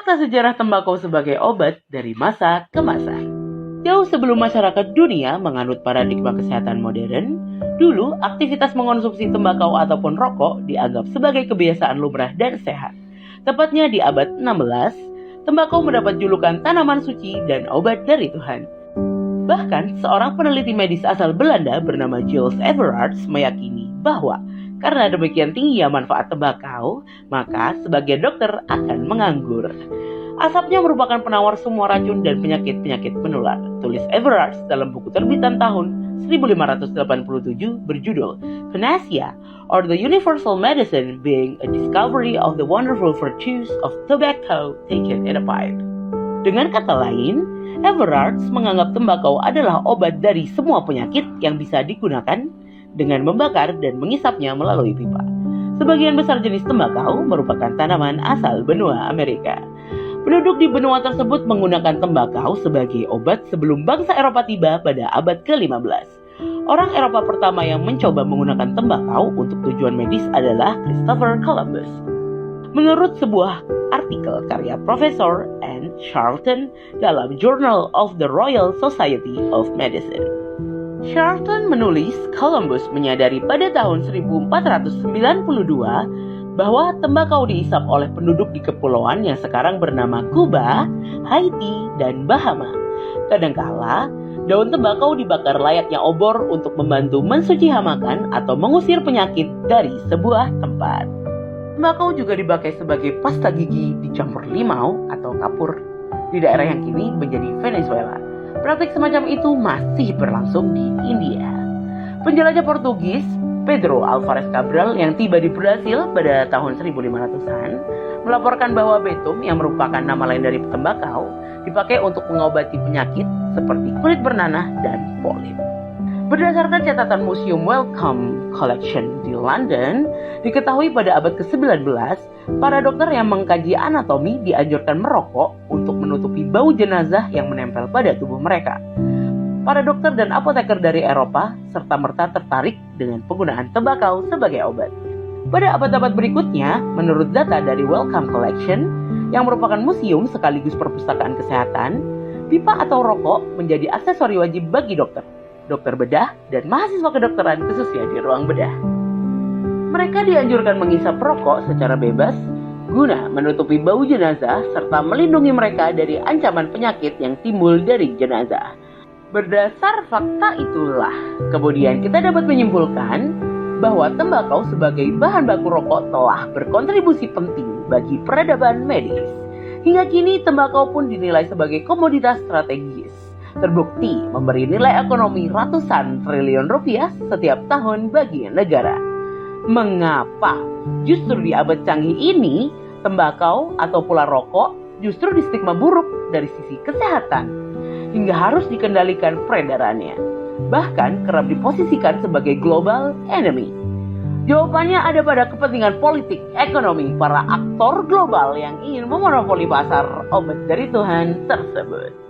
Fakta sejarah tembakau sebagai obat dari masa ke masa. Jauh sebelum masyarakat dunia menganut paradigma kesehatan modern, dulu aktivitas mengonsumsi tembakau ataupun rokok dianggap sebagai kebiasaan lumrah dan sehat. Tepatnya di abad 16, tembakau mendapat julukan tanaman suci dan obat dari Tuhan. Bahkan, seorang peneliti medis asal Belanda bernama Jules Everarts meyakini bahwa karena demikian tingginya manfaat tembakau, maka sebagian dokter akan menganggur. Asapnya merupakan penawar semua racun dan penyakit-penyakit menular, tulis Everarts dalam buku terbitan tahun 1587 berjudul Panacea, or the Universal Medicine being a discovery of the wonderful virtues of tobacco taken in a pipe. Dengan kata lain, Everarts menganggap tembakau adalah obat dari semua penyakit yang bisa digunakan dengan membakar dan mengisapnya melalui pipa. Sebagian besar jenis tembakau merupakan tanaman asal benua Amerika. Penduduk di benua tersebut menggunakan tembakau sebagai obat sebelum bangsa Eropa tiba pada abad ke-15. Orang Eropa pertama yang mencoba menggunakan tembakau untuk tujuan medis adalah Christopher Columbus. Menurut sebuah artikel karya Profesor Anne Charlton dalam Journal of the Royal Society of Medicine, Charlton menulis Columbus menyadari pada tahun 1492 bahwa tembakau diisap oleh penduduk di kepulauan yang sekarang bernama Kuba, Haiti, dan Bahama. Kadangkala, daun tembakau dibakar layaknya obor untuk membantu mensuci hamakan atau mengusir penyakit dari sebuah tempat. Tembakau juga dipakai sebagai pasta gigi dicampur limau atau kapur di daerah yang kini menjadi Venezuela. Praktik semacam itu masih berlangsung di India. Penjelajah Portugis Pedro Alvarez Cabral yang tiba di Brasil pada tahun 1500-an melaporkan bahwa betum yang merupakan nama lain dari tembakau dipakai untuk mengobati penyakit seperti kulit bernanah dan polip. Berdasarkan catatan Museum Wellcome Collection di London, diketahui pada abad ke-19, para dokter yang mengkaji anatomi dianjurkan merokok untuk menutupi bau jenazah yang menempel pada tubuh mereka. Para dokter dan apoteker dari Eropa serta-merta tertarik dengan penggunaan tembakau sebagai obat. Pada abad-abad berikutnya, menurut data dari Wellcome Collection, yang merupakan museum sekaligus perpustakaan kesehatan, pipa atau rokok menjadi aksesori wajib bagi dokter bedah, dan mahasiswa kedokteran khususnya di ruang bedah. Mereka dianjurkan menghisap rokok secara bebas guna menutupi bau jenazah serta melindungi mereka dari ancaman penyakit yang timbul dari jenazah. Berdasar fakta itulah, kemudian kita dapat menyimpulkan bahwa tembakau sebagai bahan baku rokok telah berkontribusi penting bagi peradaban medis. Hingga kini tembakau pun dinilai sebagai komoditas strategis. Terbukti memberi nilai ekonomi ratusan triliun rupiah setiap tahun bagi negara. Mengapa justru di abad canggih ini tembakau atau pula rokok justru distigma buruk dari sisi kesehatan hingga harus dikendalikan peredarannya, bahkan kerap diposisikan sebagai global enemy? Jawabannya ada pada kepentingan politik ekonomi para aktor global yang ingin memonopoli pasar obat dari Tuhan tersebut.